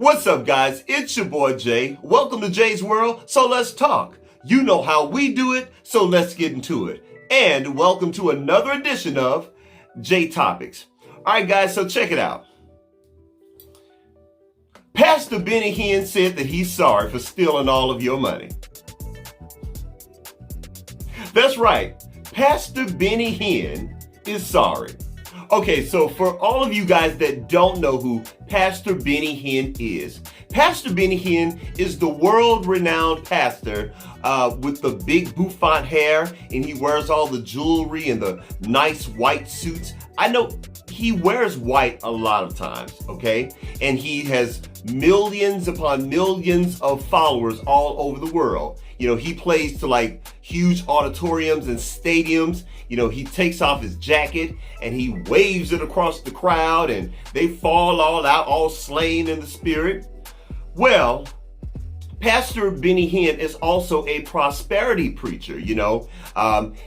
What's up, guys? It's your boy Jay. Welcome to Jay's World, so let's talk. You know how we do it, so let's get into it. And welcome to another edition of Jay Topics. All right, guys, so check it out. Pastor Benny Hinn said that he's sorry for stealing all of your money. That's right. Pastor Benny Hinn is sorry. Okay, so for all of you guys that don't know who Pastor Benny Hinn is, Pastor Benny Hinn is the world-renowned pastor with the big bouffant hair, and he wears all the jewelry and the nice white suits. I know he wears white a lot of times, okay? And he has millions upon millions of followers all over the world. You know, he plays to like huge auditoriums and stadiums. You know, he takes off his jacket and he waves it across the crowd and they fall all out, all slain in the spirit. Well, Pastor Benny Hinn is also a prosperity preacher, you know.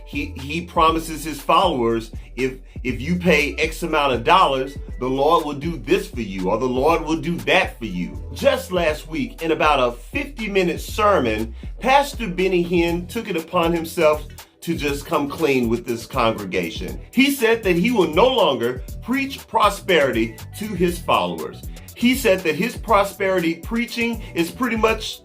He promises his followers, if you pay X amount of dollars, the Lord will do this for you, or the Lord will do that for you. Just last week, in about a 50-minute sermon, Pastor Benny Hinn took it upon himself to just come clean with this congregation. He said that he will no longer preach prosperity to his followers. He said that his prosperity preaching is pretty much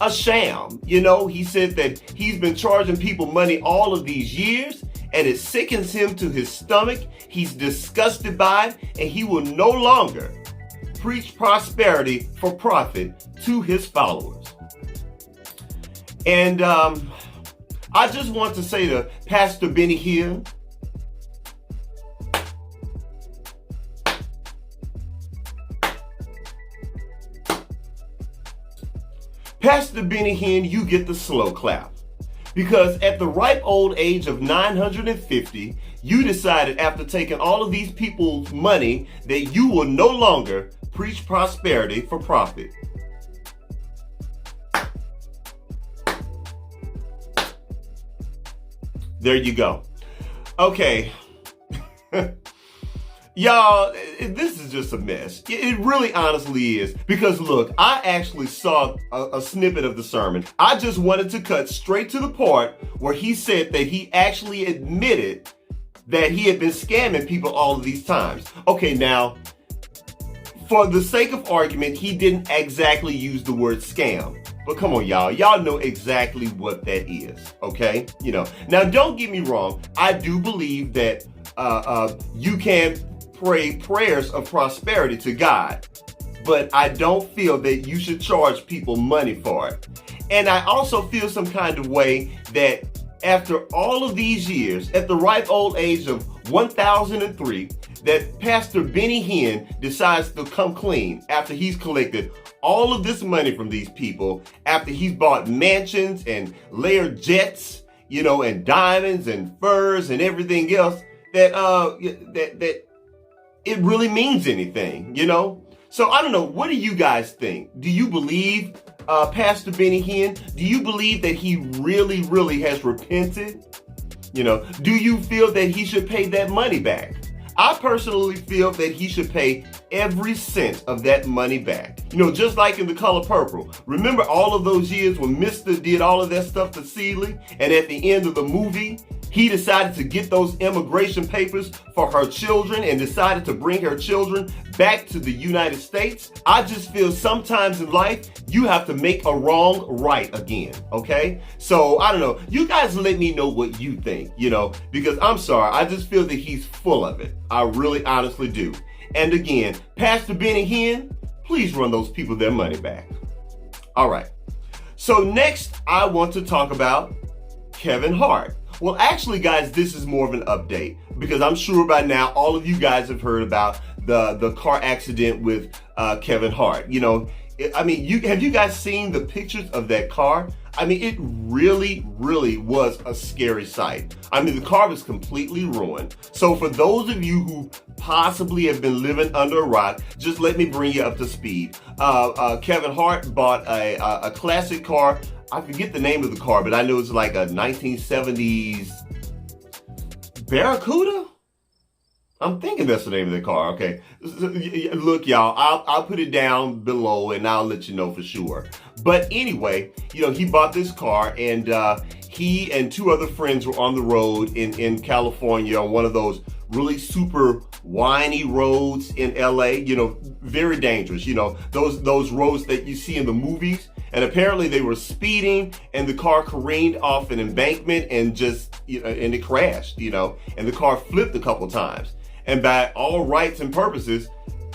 a sham. You know, he said that he's been charging people money all of these years and it sickens him to his stomach. He's disgusted by it and he will no longer preach prosperity for profit to his followers. And I just want to say to Pastor Benny Hinn, Pastor Benny Hinn, you get the slow clap. Because at the ripe old age of 950, you decided after taking all of these people's money that you will no longer preach prosperity for profit. There you go. Okay. Y'all, this is just a mess. It really honestly is. Because look, I actually saw a snippet of the sermon. I just wanted to cut straight to the part where he said that he actually admitted that he had been scamming people all of these times. Okay, now, for the sake of argument, he didn't exactly use the word scam. But come on, y'all. Y'all know exactly what that is, okay? You know. Now, don't get me wrong. I do believe that you can pray prayers of prosperity to God, but I don't feel that you should charge people money for it. And I also feel some kind of way that after all of these years, at the ripe old age of 1003, that Pastor Benny Hinn decides to come clean after he's collected all of this money from these people, after he's bought mansions and layered jets, you know, and diamonds and furs and everything else, that it really means anything, you know? So I don't know, what do you guys think? Do you believe Pastor Benny Hinn? Do you believe that he really, really has repented? You know, do you feel that he should pay that money back? I personally feel that he should pay every cent of that money back. You know, just like in The Color Purple. Remember all of those years when Mr. did all of that stuff to Celie, and at the end of the movie, he decided to get those immigration papers for her children and decided to bring her children back to the United States? I just feel sometimes in life, you have to make a wrong right again, okay? So, I don't know. You guys let me know what you think, you know, because I'm sorry. I just feel that he's full of it. I really honestly do. And again, Pastor Benny Hinn, please run those people their money back. All right. So next, I want to talk about Kevin Hart. Well, actually, guys, this is more of an update because I'm sure by now all of you guys have heard about the car accident with Kevin Hart. You know, I mean, have you guys seen the pictures of that car? I mean, it really, really was a scary sight. I mean, the car was completely ruined. So for those of you who possibly have been living under a rock, just let me bring you up to speed. Kevin Hart bought a classic car. I forget the name of the car, but I know it's like a 1970s Barracuda. I'm thinking that's the name of the car. Okay. Look, y'all, I'll put it down below and I'll let you know for sure. But anyway, he bought this car, and he and two other friends were on the road in California on one of those really super windy roads in LA, very dangerous, those roads that you see in the movies. And apparently they were speeding, and the car careened off an embankment and and it crashed, and the car flipped a couple times. And by all rights and purposes,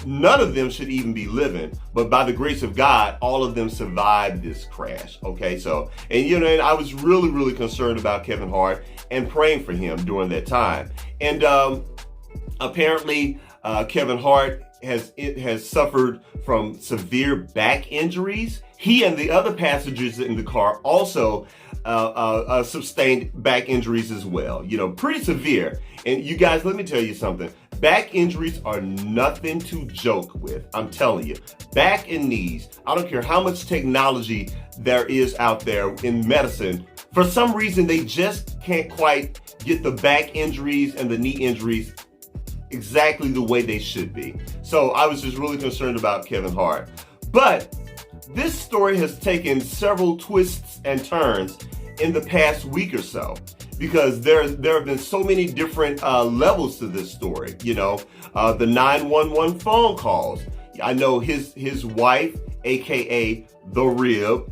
none of them should even be living. But by the grace of God, all of them survived this crash. Okay, so, and I was really, really concerned about Kevin Hart and praying for him during that time. And apparently, Kevin Hart has suffered from severe back injuries. He and the other passengers in the car also sustained back injuries as well, pretty severe. And you guys, let me tell you something. Back injuries are nothing to joke with. I'm telling you, back and knees. I don't care how much technology there is out there in medicine. For some reason, they just can't quite get the back injuries and the knee injuries exactly the way they should be. So I was just really concerned about Kevin Hart. But this story has taken several twists and turns in the past week or so, because there have been so many different levels to this story. The 911 phone calls. I know his wife, aka the Rib,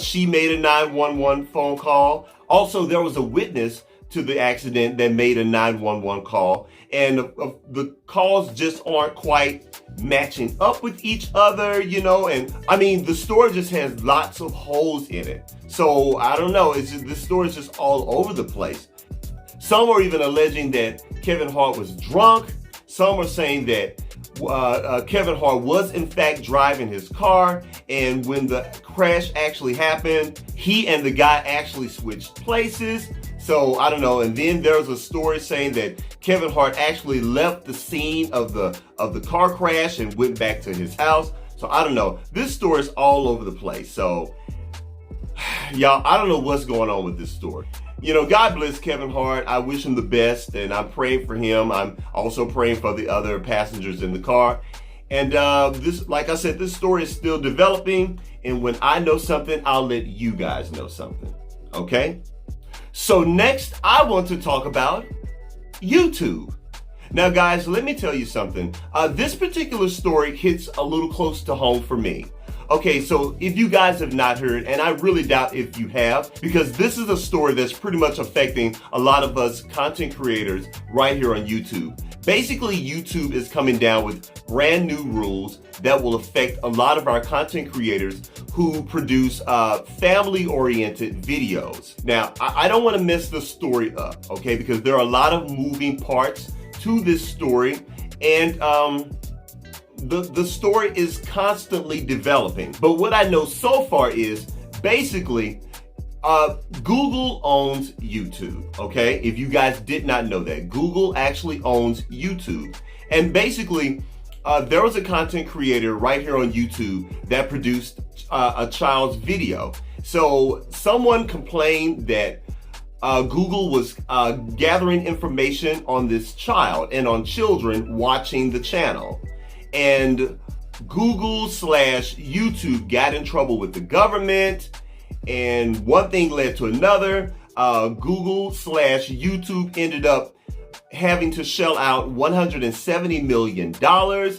she made a 911 phone call. Also, there was a witness to the accident that made a 911 call, and the calls just aren't quite matching up with each other, and I mean, the story just has lots of holes in it. So I don't know, the story is just all over the place. Some are even alleging that Kevin Hart was drunk. Some are saying that Kevin Hart was in fact driving his car, and when the crash actually happened, he and the guy actually switched places. So I don't know. And then there's a story saying that Kevin Hart actually left the scene of the car crash and went back to his house. So I don't know. This story is all over the place. So y'all, I don't know what's going on with this story. God bless Kevin Hart. I wish him the best, and I'm praying for him. I'm also praying for the other passengers in the car. And this, like I said, this story is still developing. And when I know something, I'll let you guys know something. Okay? So next, I want to talk about YouTube. Now, guys, let me tell you something. This particular story hits a little close to home for me. Okay, so if you guys have not heard, and I really doubt if you have, because this is a story that's pretty much affecting a lot of us content creators right here on YouTube. Basically, YouTube is coming down with brand new rules that will affect a lot of our content creators who produce family-oriented videos. Now, I don't want to mess the story up, okay, because there are a lot of moving parts to this story, and the story is constantly developing. But what I know so far is basically Google owns YouTube, okay? If you guys did not know that, Google actually owns YouTube. And basically, there was a content creator right here on YouTube that produced a child's video. So someone complained that Google was gathering information on this child and on children watching the channel. And Google/YouTube got in trouble with the government, and one thing led to another. Google/YouTube ended up having to shell out $170 million,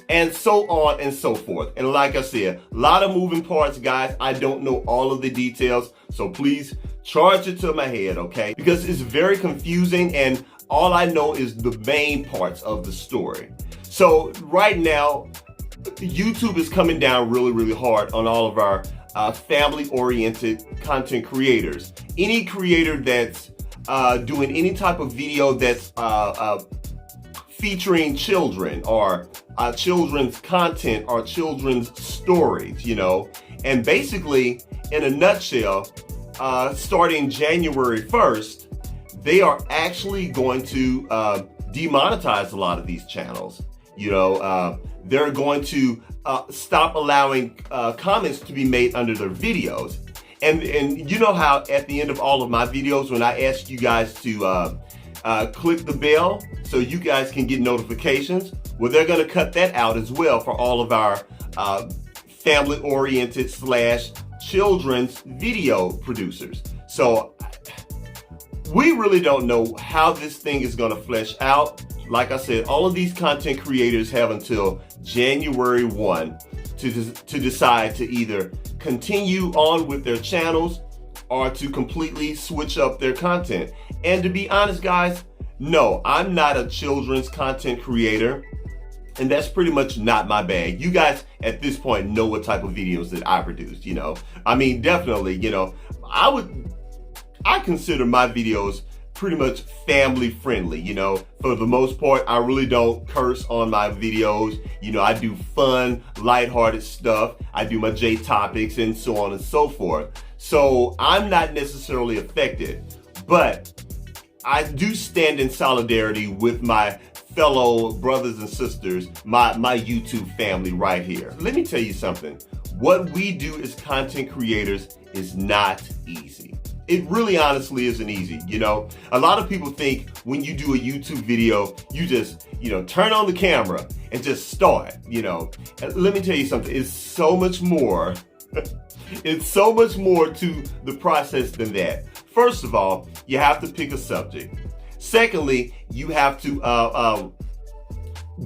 and so on and so forth. And like I said, a lot of moving parts, guys. I don't know all of the details, so please charge it to my head, okay? Because it's very confusing, and all I know is the main parts of the story. So right now, YouTube is coming down really, really hard on all of our family-oriented content creators. Any creator that's doing any type of video that's featuring children or children's content or children's stories, And basically, in a nutshell, starting January 1st, they are actually going to demonetize a lot of these channels. They're going to stop allowing comments to be made under their videos. And you know how at the end of all of my videos, when I ask you guys to click the bell so you guys can get notifications. Well, they're going to cut that out as well for all of our family-oriented / children's video producers. So we really don't know how this thing is going to flesh out. Like I said, all of these content creators have until January 1 to decide to either continue on with their channels or to completely switch up their content. And to be honest, guys, no, I'm not a children's content creator, and that's pretty much not my bag. You guys at this point know what type of videos that I produce, you know. I mean, definitely, you know, I consider my videos pretty much family friendly, you know. For the most part, I really don't curse on my videos. You know, I do fun, lighthearted stuff. I do my J topics and so on and so forth. So I'm not necessarily affected, but I do stand in solidarity with my fellow brothers and sisters, my YouTube family right here. Let me tell you something. What we do as content creators is not easy. It really honestly isn't easy. You know, a lot of people think when you do a YouTube video, you just, you know, turn on the camera and just start, you know. And let me tell you something. It's so much more. It's so much more to the process than that. First of all, you have to pick a subject. Secondly, you have to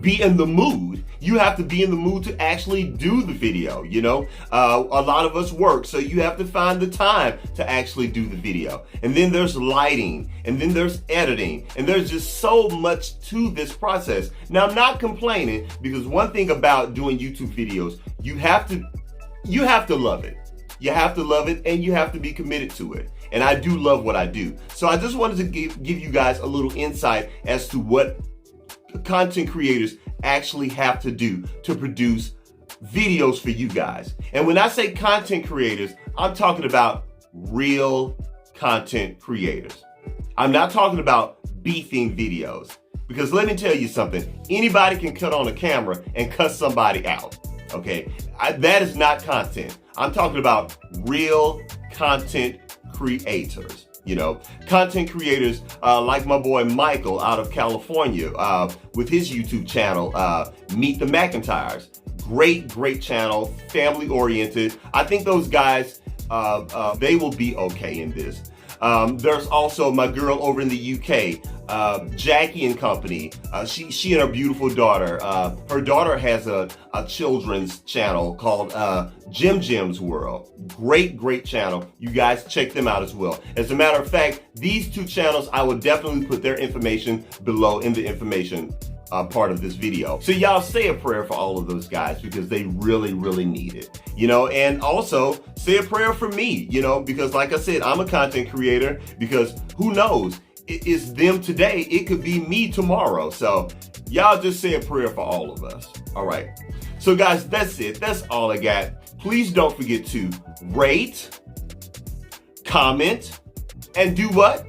be in the mood. You have to be in the mood to actually do the video, you know. A lot of us work, so you have to find the time to actually do the video. And then there's lighting, and then there's editing, and there's just so much to this process. Now, I'm not complaining, because one thing about doing YouTube videos, you have to love it. You have to love it, and you have to be committed to it. And I do love what I do. So I just wanted to give you guys a little insight as to what content creators actually have to do to produce videos for you guys. And when I say content creators, I'm talking about real content creators. I'm not talking about beefing videos, because let me tell you something. Anybody can cut on a camera and cuss somebody out. Okay, that is not content. I'm talking about real content creators. You know, content creators like my boy Michael out of California with his YouTube channel, Meet the McIntyres. Great channel, family oriented. I think those guys, they will be okay in this. There's also my girl over in the UK, Jackie and Company. She and her beautiful daughter. Her daughter has a children's channel called Jim's World. Great channel. You guys check them out as well. As a matter of fact, these two channels, I will definitely put their information below in the information part of this video. So y'all say a prayer for all of those guys, because they really need it, you know. And also say a prayer for me, you know, because like I said, I'm a content creator, because who knows, it's them today, it could be me tomorrow. So y'all just say a prayer for all of us. All right, so guys, that's it. That's all I got. Please don't forget to rate, comment, and do what?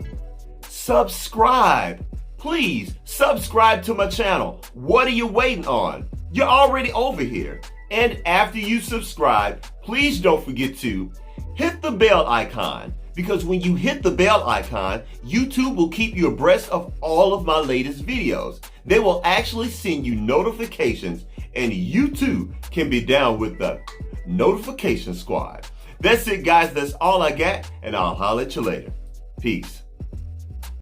Subscribe. Please subscribe to my channel. What are you waiting on? You're already over here. And after you subscribe, please don't forget to hit the bell icon, because when you hit the bell icon, YouTube will keep you abreast of all of my latest videos. They will actually send you notifications, and you too can be down with the notification squad. That's it, guys. That's all I got, and I'll holler at you later. Peace.